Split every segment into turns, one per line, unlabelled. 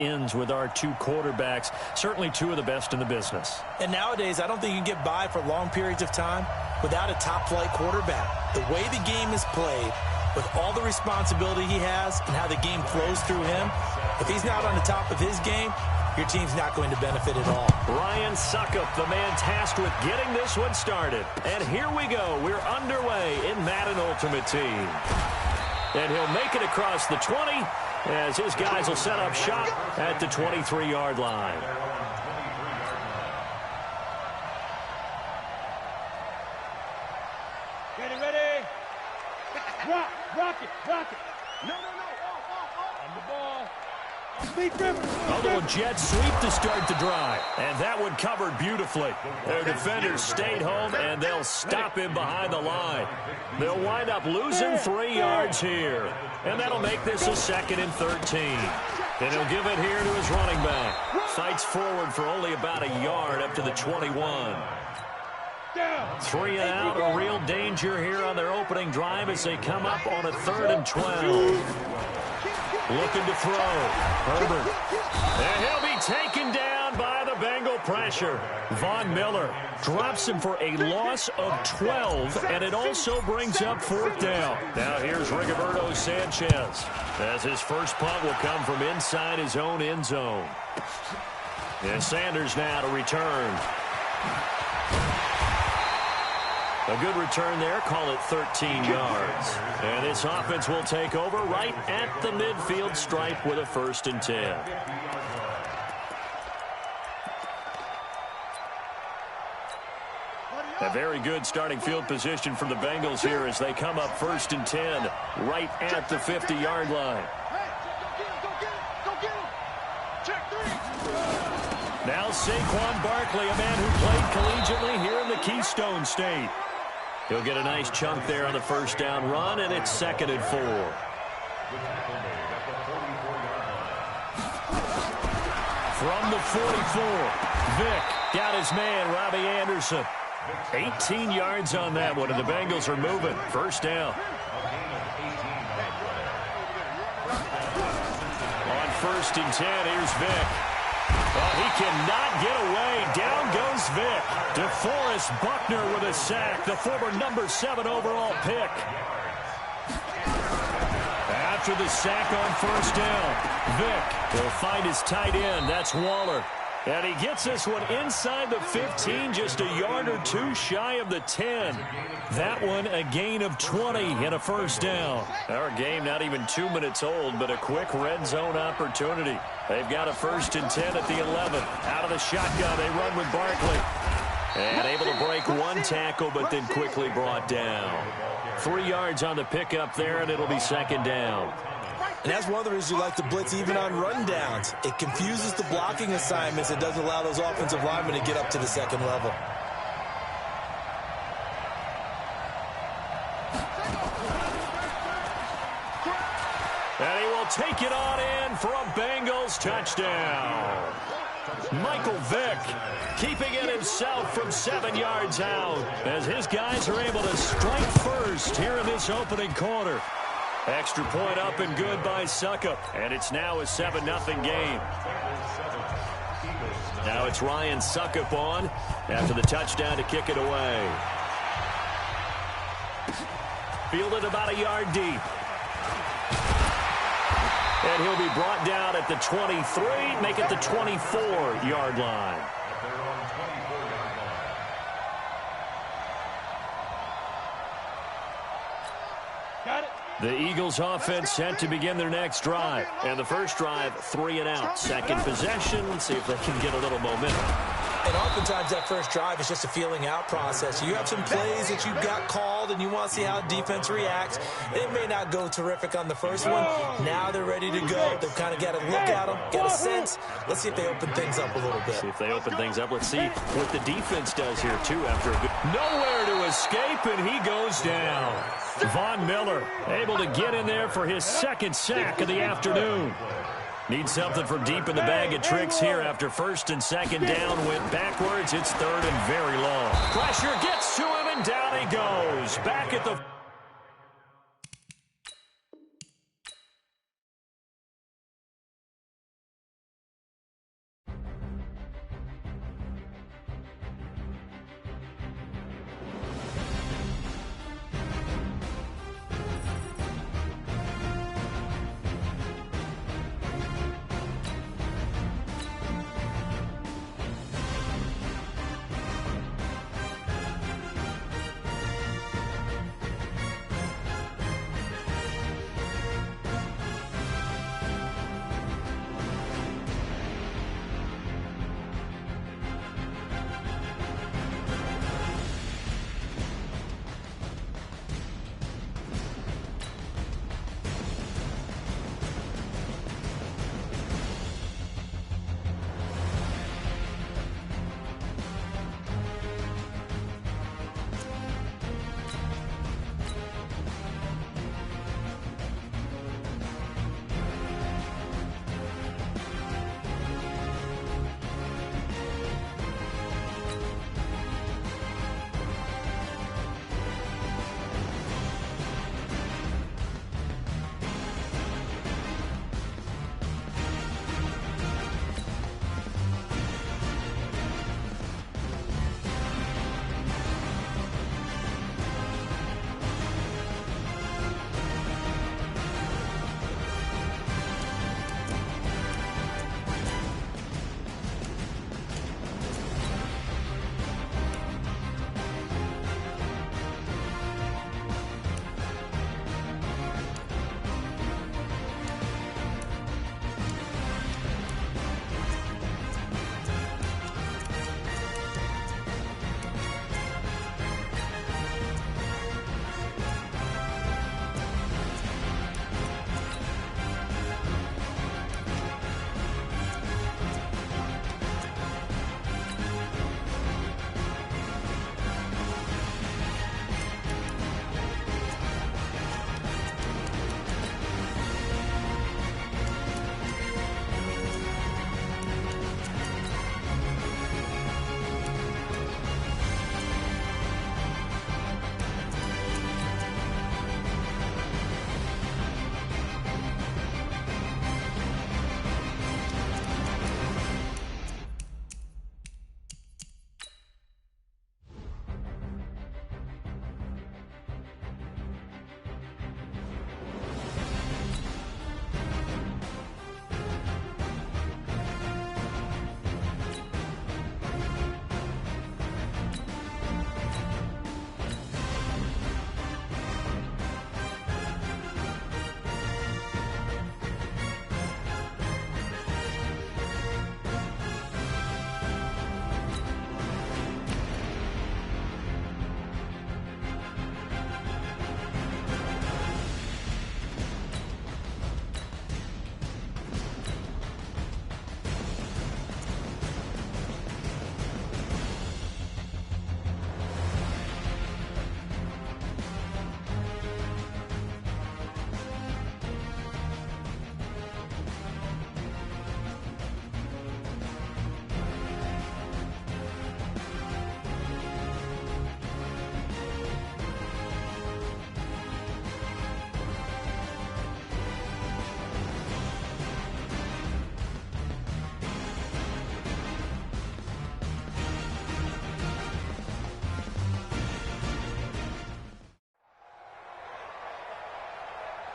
ends with our two quarterbacks, certainly two of the best in the business.
And nowadays, I don't think you can get by for long periods of time without a top-flight quarterback. The way the game is played, with all the responsibility he has and how the game flows through him, if he's not on the top of his game, your team's not going to benefit at all.
Ryan Suckup, the man tasked with getting this one started. And here we go. We're underway in Madden Ultimate Team. And he'll make it across the 20 as his guys will set up shop at the 23-yard line.
Ready. Rock it. No. On the ball.
A little jet sweep to start the drive. And that one covered beautifully. Their defenders stayed home, and they'll stop him behind the line. They'll wind up losing 3 yards here. And that'll make this a 2nd and 13. And he'll give it here to his running back. Fights forward for only about a yard up to the 21. 3 and out, a real danger here on their opening drive as they come up on a 3rd and 12. Looking to throw. Herbert. And he'll be taken down by the Bengal pressure. Von Miller drops him for a loss of 12, and it also brings up 4th down. Now here's Rigoberto Sanchez, as his first punt will come from inside his own end zone. And Sanders now to return. A good return there, call it 13 yards. And this offense will take over right at the midfield stripe with a 1st and 10. A very good starting field position for the Bengals here as they come up 1st and 10 right at the 50-yard line. Now Saquon Barkley, a man who played collegiately here in the Keystone State. He'll get a nice chunk there on the 1st down run, and it's 2nd and 4. From the 44, Vick got his man, Robbie Anderson. 18 yards on that one, and the Bengals are moving. 1st down. On 1st and 10, here's Vick. Oh, he cannot get away. Down goes Vick. DeForest Buckner with a sack, the former number 7 overall pick. After the sack on 1st down, Vick will find his tight end. That's Waller. And he gets this one inside the 15, just a yard or 2 shy of the 10. That one a gain of 20 and a 1st down. Our game not even 2 minutes old, but a quick red zone opportunity. They've got a 1st and 10 at the 11. Out of the shotgun, they run with Barkley. And able to break 1 tackle, but then quickly brought down. 3 yards on the pickup there, and it'll be 2nd down.
And that's one of the reasons you like to blitz even on rundowns. It confuses the blocking assignments. It doesn't allow those offensive linemen to get up to the 2nd level.
And he will take it on in for a Bengals touchdown. Michael Vick keeping it himself from 7 yards out as his guys are able to strike first here in this opening quarter. Extra point up and good by Suckup. And it's now a 7-0 game. Now it's Ryan Suckup on after the touchdown to kick it away. Fielded about a yard deep. And he'll be brought down at the 23, make it the 24-yard line.
Got it.
The Eagles offense set to begin their next drive. And the first drive, 3 and out. 2nd possession. Let's see if they can get a little momentum.
And oftentimes that first drive is just a feeling out process. You have some plays that you've got called and you want to see how defense reacts. It may not go terrific on the first one. Now they're ready to go. They've kind of got to look at them, get a sense. Let's see if they open things up a little bit.
See if they open things up. Let's see what the defense does here, too, after a good... Nowhere to escape, and he goes down. Von Miller able to get in there for his 2nd sack of the afternoon. Need something from deep in the bag of tricks here after 1st and 2nd down went backwards. It's 3rd and very long. Pressure gets to him, and down he goes. Back at the...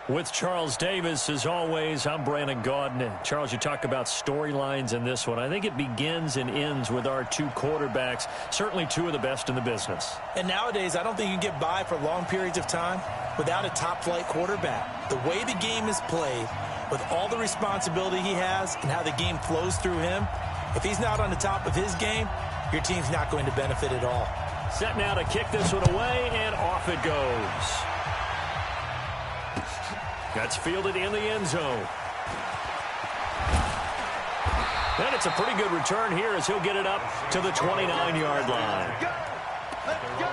With Charles Davis, as always, I'm Brandon Gaudin. Charles, you talk about storylines in this one. I think it begins and ends with our two quarterbacks, certainly two of the best in the business.
And nowadays, I don't think you can get by for long periods of time without a top-flight quarterback. The way the game is played, with all the responsibility he has and how the game flows through him, if he's not on the top of his game, your team's not going to benefit at all.
Set now to kick this one away, and off it goes. That's fielded in the end zone. And it's a pretty good return here as he'll get it up to the 29-yard line.
Let's go.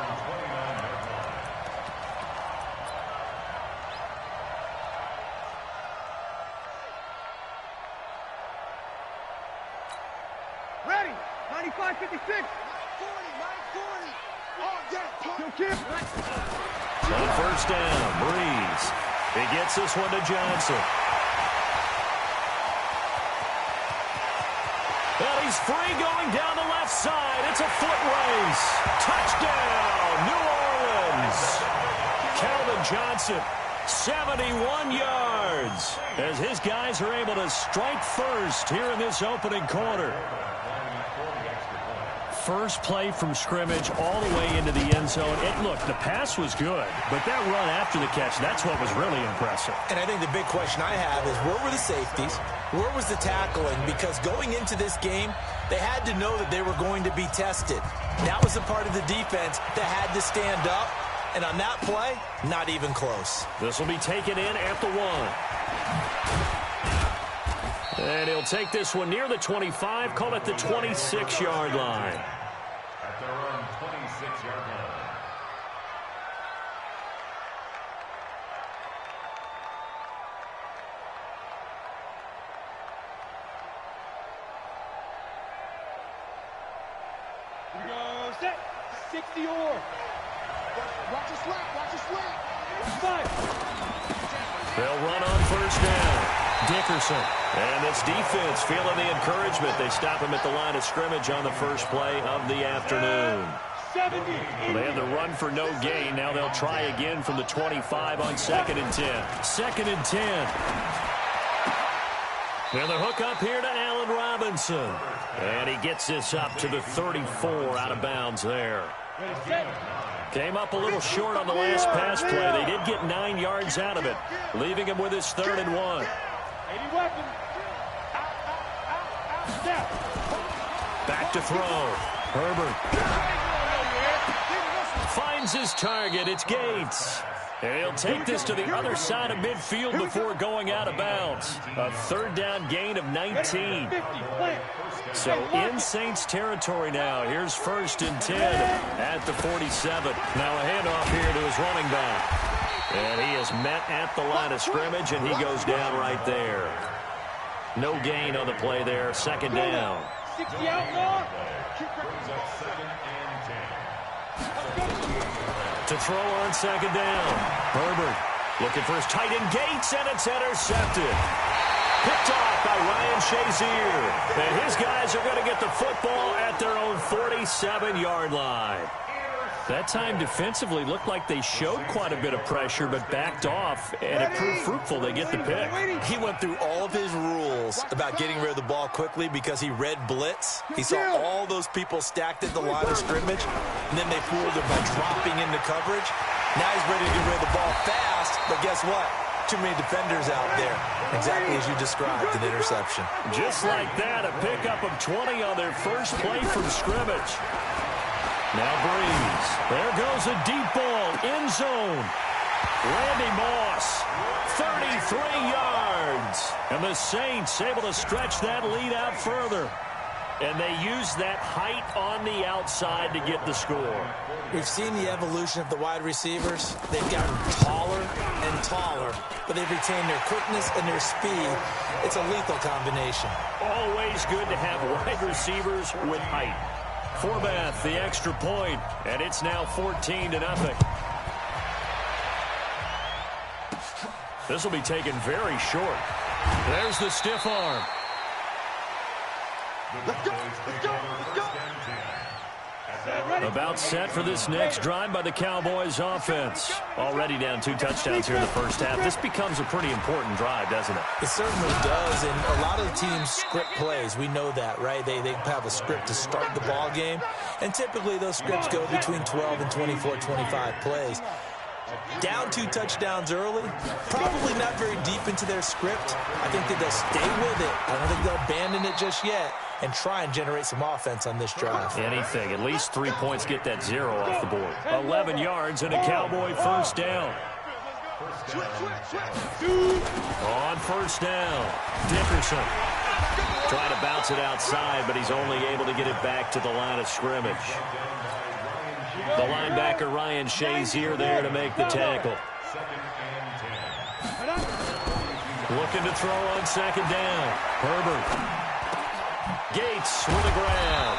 Ready. 95, 56. 40, 40.
On first down, Breeze. He gets this one to Johnson. Well, he's free going down the left side. It's a foot race. Touchdown, New Orleans. Calvin Johnson, 71 yards, as his guys are able to strike first here in this opening quarter. First play from scrimmage all the way into the end zone. Look, the pass was good, but that run after the catch, that's what was really impressive.
And I think the big question I have is, where were the safeties? Where was the tackling? Because going into this game, they had to know that they were going to be tested. That was the part of the defense that had to stand up. And on that play, not even close.
This will be taken in at the 1. And he'll take this one near the 25, call it the 26-yard line.
At their own 26-yard line.
Here we go. Set. 60 or. Watch your slap. Watch your slap. 5.
They'll run on first down. Dickerson. And this defense feeling the encouragement. They stop him at the line of scrimmage on the first play of the afternoon.
70.
They had the run for no gain. Now they'll try again from the 25 on 2nd and 10. 2nd and 10. And the hook up here to Allen Robinson. And he gets this up to the 34 out of bounds there.
Ready, set.
Came up a little short on the last pass play. They did get 9 yards out of it, leaving him with his 3rd and 1.
80 weapon. Step.
Back to throw. Herbert finds his target. It's Gates. And he'll take this to the other side of midfield before going out of bounds. A 3rd down gain of 19. So in Saints territory now. Here's 1st and 10 at the 47. Now a handoff here to his running back. And he is met at the line of scrimmage, and he goes down right there. No gain on the play there. 2nd down.
60 out, North.
To throw on 2nd down. Herbert looking for his tight end Gates, and it's intercepted. Picked off by Ryan Shazier. And his guys are going to get the football at their own 47-yard line. That time defensively looked like they showed quite a bit of pressure but backed off, and it proved fruitful. They get the pick.
He went through all of his rules about getting rid of the ball quickly because he read blitz. He saw all those people stacked at the line of scrimmage, and then they fooled him by dropping into coverage. Now he's ready to get rid of the ball fast, but guess what? Too many defenders out there. Exactly as you described, an interception.
Just like that, a pickup of 20 on their first play from scrimmage. Now Breeze. There goes a deep ball. End zone. Randy Moss. 33 yards. And the Saints able to stretch that lead out further. And they use that height on the outside to get the score.
We've seen the evolution of the wide receivers. They've gotten taller and taller, but they've retained their quickness and their speed. It's a lethal combination.
Always good to have wide receivers with height. Forbath, the extra point, and it's now 14-0. This will be taken very short. There's the stiff arm.
Let's go. Let's go. Let's go.
About set for this next drive by the Cowboys offense. Already down 2 touchdowns here in the first half. This becomes a pretty important drive, doesn't it?
It certainly does, and a lot of the teams script plays. We know that, right? They have a script to start the ball game, and typically those scripts go between 12 and 24, 25 plays. Down 2 touchdowns early, probably not very deep into their script. I think that they'll stay with it. I don't think they'll abandon it just yet and try and generate some offense on this drive.
Anything. At least 3 points, get that 0 off the board. 11 yards and a Cowboy first down. On first down, Dickerson. Trying to bounce it outside, but he's only able to get it back to the line of scrimmage. The linebacker, Ryan Shazier, there to make the tackle. Looking to throw on second down. Herbert. Gates with a grab.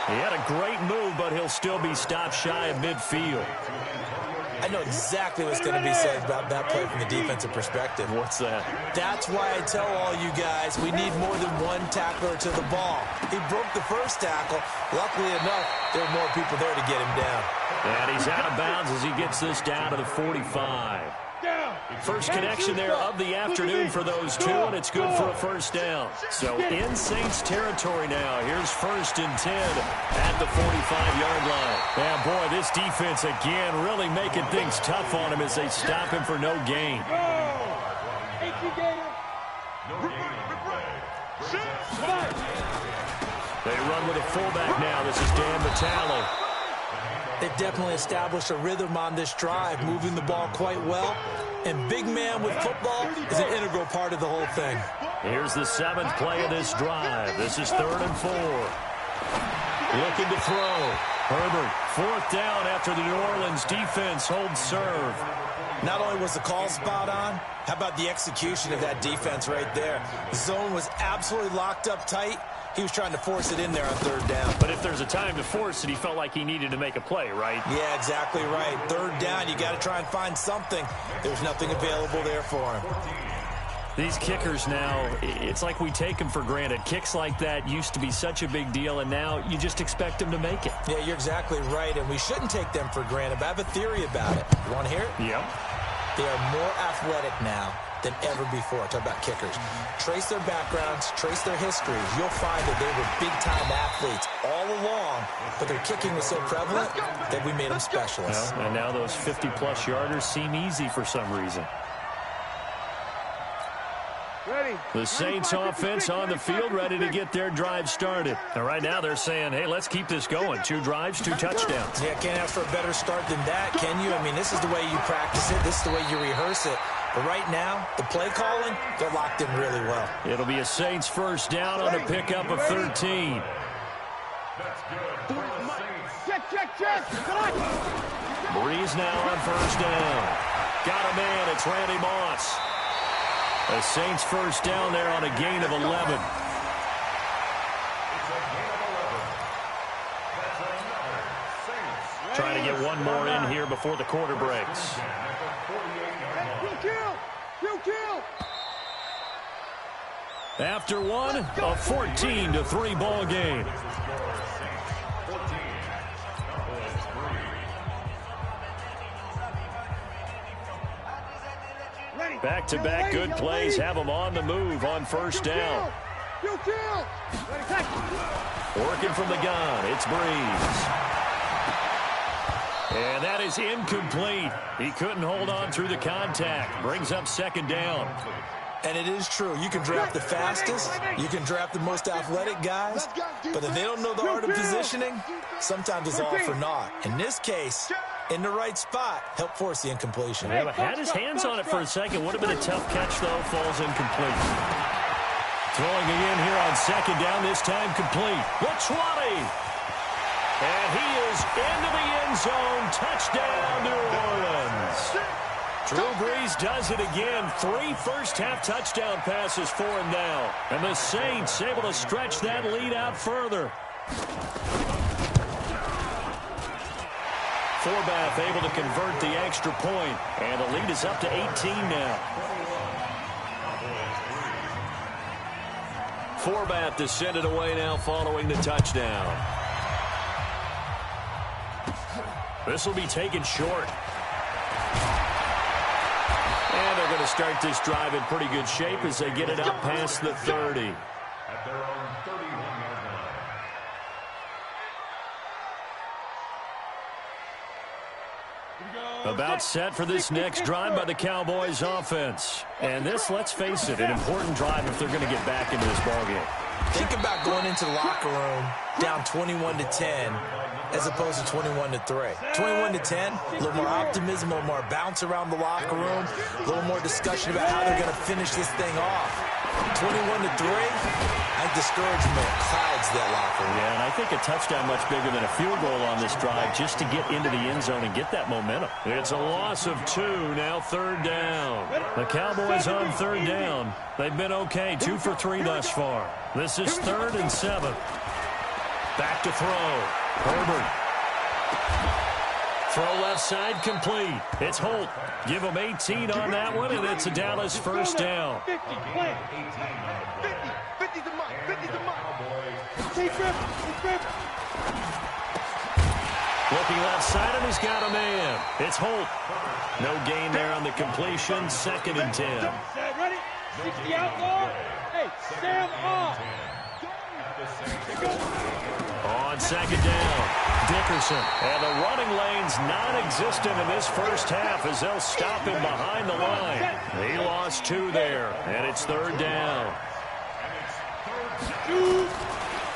He had a great move, but he'll still be stopped shy of midfield.
I know exactly what's going to be said about that play from the defensive perspective.
What's that?
That's why I tell all you guys we need more than one tackler to the ball. He broke the first tackle. Luckily enough, there were more people there to get him down.
And he's out of bounds as he gets this down to the 45. First connection there of the afternoon for those two, and it's good for a first down. So in Saints territory now. Here's 1st and 10 at the 45-yard line. Yeah, boy, this defense again really making things tough on him as they stop him for no gain. They run with a fullback now. This is Dan Vitale.
They've definitely established a rhythm on this drive, moving the ball quite well. And big man with football is an integral part of the whole thing.
Here's the 7th play of this drive. This is 3rd and 4. Looking to throw. Herbert, 4th down after the New Orleans defense holds serve.
Not only was the call spot on, how about the execution of that defense right there? The zone was absolutely locked up tight. He was trying to force it in there on 3rd down.
But if there's a time to force it, he felt like he needed to make a play, right?
Yeah, exactly right. 3rd down, you got to try and find something. There's nothing available there for him.
These kickers now, it's like we take them for granted. Kicks like that used to be such a big deal, and now you just expect them to make it.
Yeah, you're exactly right, and we shouldn't take them for granted. But I have a theory about it. You want to hear it?
Yep.
They are more athletic now than ever before. Talk about kickers. Trace their backgrounds, trace their histories. You'll find that they were big-time athletes all along, but their kicking was so prevalent that we made them specialists.
Well, and now those 50-plus yarders seem easy for some reason. The Saints offense on the field, ready to get their drive started. And right now they're saying, hey, let's keep this going. 2 drives, 2 touchdowns.
Yeah, can't ask for a better start than that, can you? I mean, this is the way you practice it. This is the way you rehearse it. But right now, the play calling, they're locked in really well.
It'll be a Saints first down on a pickup of 13.
Check.
Breeze now on first down. Got a man. It's Randy Moss. The Saints first down there on a gain of 11. Trying to get one more in here before the quarter breaks.
Kill.
After one, a 14-3 ball game. Back-to-back good plays have them on the move on first down. Working from the gun, it's Breeze. And that is incomplete. He couldn't hold on through the contact. Brings up second down.
And it is true. You can draft the fastest. You can draft the most athletic guys. But if they don't know the art of positioning, sometimes it's all for naught. In this case, in the right spot, help force the incompletion.
Yeah, but had his hands on it for a second. Would have been a tough catch, though. Falls incomplete. Throwing again here on second down, this time complete. The 20. And he is into the end zone. Touchdown, New Orleans. Drew Brees does it again. 3 first-half touchdown passes for him now. And the Saints able to stretch that lead out further. Forbath able to convert the extra point. And the lead is up to 18 now. Forbath to send it away now following the touchdown. This will be taken short. And they're going to start this drive in pretty good shape as they get it up past the 30.
At their own 31-yard line.
About set for this next drive by the Cowboys offense. And this, let's face it, an important drive if they're going to get back into this ballgame.
Think about going into the locker room down 21-10 as opposed to 21-3. 21-10, a little more optimism, a little more bounce around the locker room, a little more discussion about how they're going to finish this thing off. 21-3, I think discouragement clouds that locker room.
Yeah, and I think a touchdown much bigger than a field goal on this drive just to get into the end zone and get that momentum. It's a loss of 2, now third down. The Cowboys on third down. They've been okay, 2 for 3 thus far. This is 3rd and 7. Back to throw. Herbert. Throw left side complete. It's Holt. Give him 18 on that one, and it's a Dallas first down.
50, 50's the mark, 50's the mark. Take Griffin, take Griffin.
Looking left side, and he's got a man. It's Holt. No gain there on the completion. 2nd and 10.
Set, ready? 60 outlaw. Hey, Sam off.
On 2nd down, Dickerson. And the running lane's non-existent in this first half as they'll stop him behind the line. He lost 2 there, and it's 3rd down.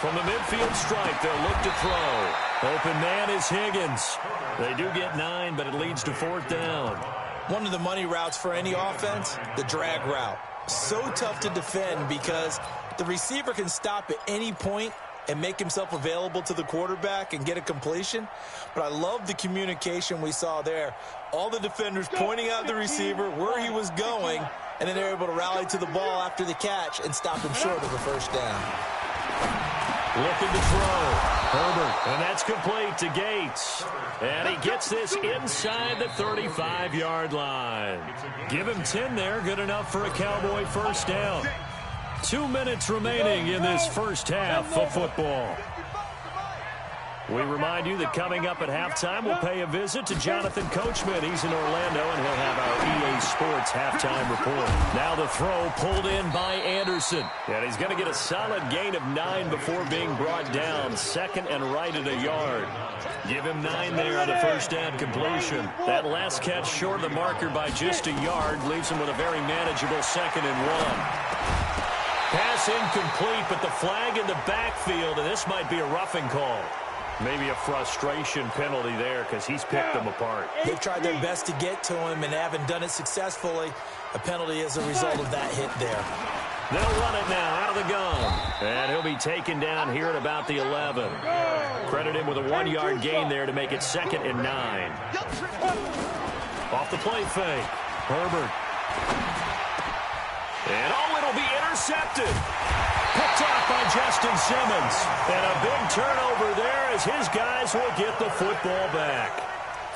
From the midfield stripe, they'll look to throw. Open man is Higgins. They do get 9, but it leads to 4th down.
One of the money routes for any offense, the drag route. So tough to defend because the receiver can stop at any point and make himself available to the quarterback and get a completion. But I love the communication we saw there. All the defenders pointing out the receiver, where he was going, and then they're able to rally to the ball after the catch and stop him short of the first down.
Looking to throw. Herbert, and that's complete to Gates. And he gets this inside the 35-yard line. Give him 10 there, good enough for a Cowboy first down. 2 minutes remaining in this first half of football. We remind you that coming up at halftime, we'll pay a visit to Jonathan Coachman. He's in Orlando, and he'll have our EA Sports halftime report. Now the throw pulled in by Anderson. And he's going to get a solid gain of 9 before being brought down. 2nd and right at a yard. Give him 9 there on the first down completion. That last catch short of the marker by just a yard leaves him with a very manageable 2nd and 1. Pass incomplete, but the flag in the backfield, and this might be a roughing call. Maybe a frustration penalty there because he's picked them apart.
They've tried their best to get to him and haven't done it successfully. A penalty as a result of that hit there.
They'll run it now out of the gun. And he'll be taken down here at about the 11. Credit him with a 1-yard gain there to make it 2nd and 9. Off the play fake. Herbert. And it'll be intercepted. Picked off by Justin Simmons. And a big turnover there as his guys will get the football back.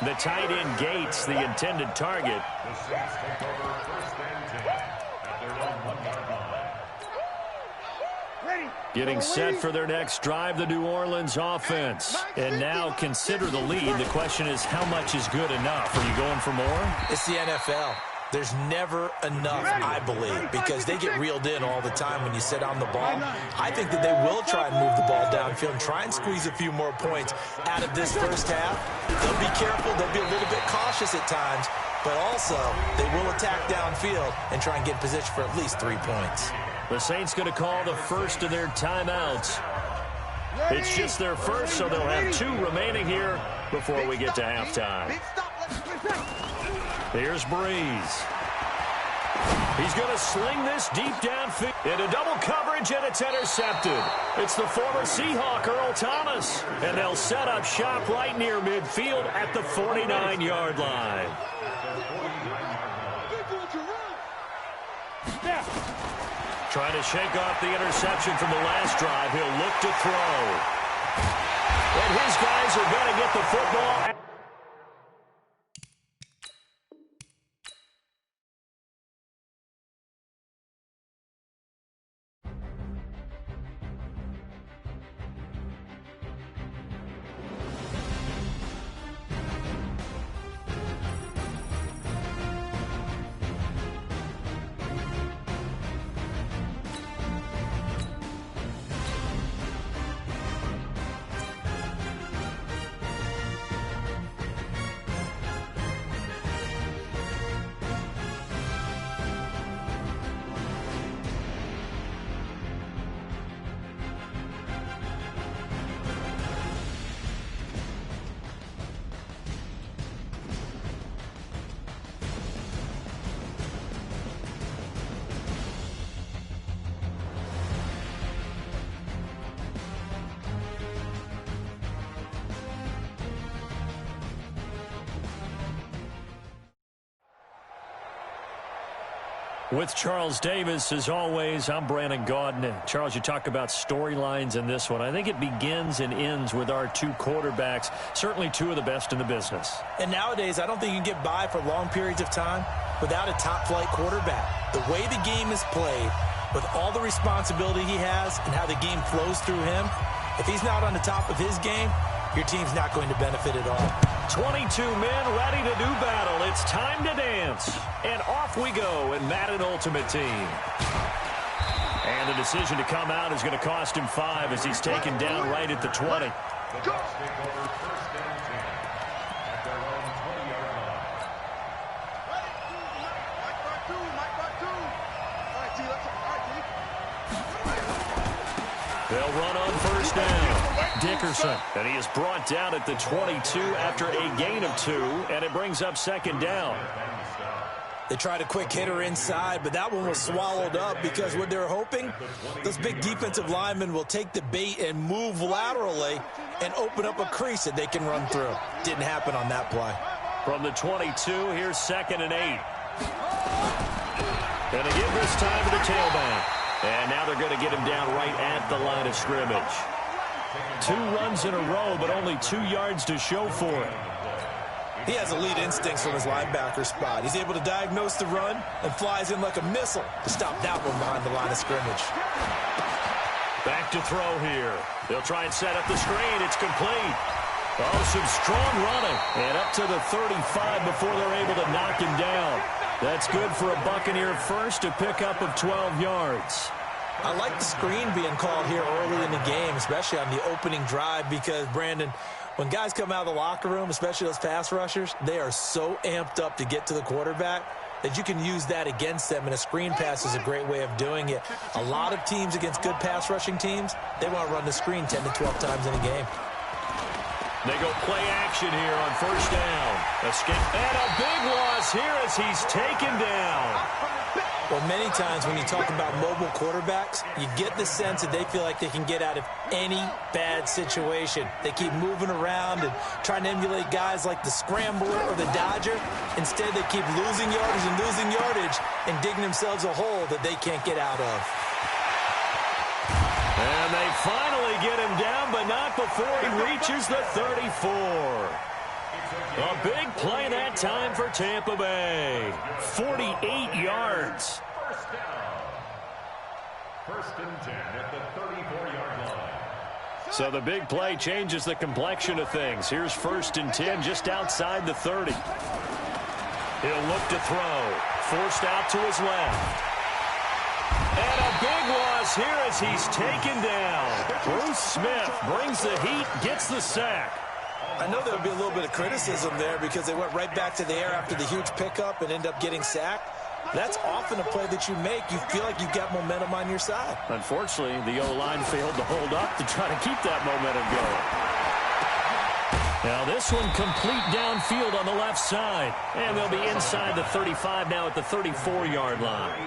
The tight end Gates, the intended target. Getting set for their next drive, the New Orleans offense. And now consider the lead. The question is, how much is good enough? Are you going for more?
It's the NFL. There's never enough, I believe, because they get reeled in all the time when you sit on the ball. I think that they will try and move the ball downfield and try and squeeze a few more points out of this first half. They'll be careful. They'll be a little bit cautious at times, but also they will attack downfield and try and get in position for at least 3 points.
The Saints going to call the first of their timeouts. It's just their first, so they'll have 2 remaining here before we get to halftime. Here's Breeze. He's going to sling this deep downfield into double coverage, and it's intercepted. It's the former Seahawk, Earl Thomas. And they'll set up shop right near midfield at the 49-yard line. Trying to shake off the interception from the last drive. He'll look to throw. And his guys are going to get the football. With Charles Davis, as always, I'm Brandon Gaudin. Charles, you talk about storylines in this one. I think it begins and ends with our two quarterbacks, certainly two of the best in the business.
And nowadays, I don't think you can get by for long periods of time without a top-flight quarterback. The way the game is played, with all the responsibility he has and how the game flows through him, if he's not on the top of his game, your team's not going to benefit at all.
22 men ready to do battle. It's time to dance. And off we go in Madden Ultimate Team. And the decision to come out is going to cost him 5 as he's taken down right at the 20. They'll run on first down. Dickerson, and he is brought down at the 22 after a gain of 2, and it brings up second down.
They tried a quick hitter inside, but that one was swallowed up because what they're hoping, those big defensive linemen will take the bait and move laterally and open up a crease that they can run through. Didn't happen on that play.
From the 22, here's 2nd and 8. And they give this time to the tailback. And now they're going to get him down right at the line of scrimmage. 2 runs in a row, but only 2 yards to show for it.
He has elite instincts from his linebacker spot. He's able to diagnose the run and flies in like a missile to stop that one behind the line of scrimmage.
Back to throw here. They'll try and set up the screen. It's complete. Oh, some strong running. And up to the 35 before they're able to knock him down. That's good for a Buccaneer first, a pickup of 12 yards.
I like the screen being called here early in the game, especially on the opening drive, because, Brandon, when guys come out of the locker room, especially those pass rushers, they are so amped up to get to the quarterback that you can use that against them, and a screen pass is a great way of doing it. A lot of teams against good pass rushing teams, they want to run the screen 10 to 12 times in a game.
They go play action here on first down. Escape. And a big loss here as he's taken down.
Well, many times when you talk about mobile quarterbacks, you get the sense that they feel like they can get out of any bad situation. They keep moving around and trying to emulate guys like the Scrambler or the Dodger. Instead, they keep losing yardage and digging themselves a hole that they can't get out of.
And they finally get him down, but not before he reaches the 34. A big play that time for Tampa Bay. 48 yards.
First and 10 at the 34-yard line.
So the big play changes the complexion of things. Here's 1st and 10 just outside the 30. He'll look to throw. Forced out to his left. And a big loss here as he's taken down. Bruce Smith brings the heat, gets the sack.
I know there'll be a little bit of criticism there because they went right back to the air after the huge pickup and end up getting sacked. That's often a play that you make. You feel like you've got momentum on your side.
Unfortunately, the O-line failed to hold up to try to keep that momentum going. Now this one complete downfield on the left side. And they'll be inside the 35 now at the 34-yard line.